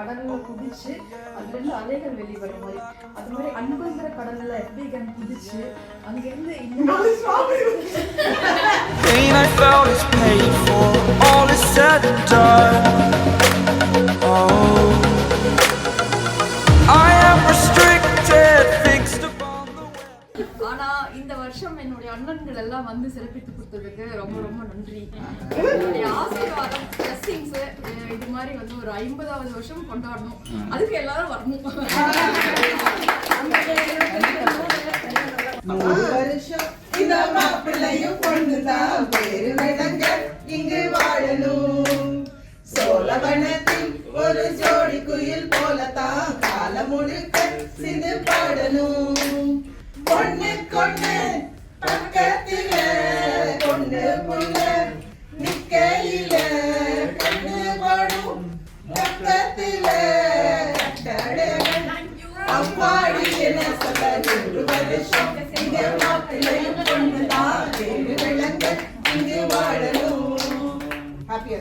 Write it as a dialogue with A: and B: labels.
A: கடல்ல குதிச்சு அதுலேருந்து அலைகள் வெளிவர மாதிரி அது மாதிரி அன்புங்கிற கடல்ல எப்படி குதிச்சு அங்கிருந்து ஆனா இந்த வருஷம் என்னுடைய அண்ணன்கள் எல்லாம் வந்து சிறப்பித்து கொடுத்ததுக்கு ரொம்ப ரொம்ப நன்றி. என்னுடைய ஆசீர்வாதம் பிளஸிங்ஸ் இது மாதிரி வந்து ஒரு 50வது வருஷம் கொண்டாடணும், அதுக்கு எல்லாரும் வரணும்.
B: வருஷம் இந்த மாப்பிள்ளையும் கொண்டுதான் பேரு விளங்க இங்கு வாழணும். சோழவனத்தில் ஒரு ஜோடி குயில் போலத்தான் காலம் முழுக்க சிந்து பாடணும். பொண்ணு கொண்டு பக்கத்தில பொண்ணு புள்ள நிக்கையில கண்ணு படும் பக்கத்தில அம்மாடி என்ன சொல்ல 100 வருஷம் இங்க மாப்பிள்ளையும் கொண்டுதான் பேரு விளங்க இங்கு வாழணும். ஹாப்பி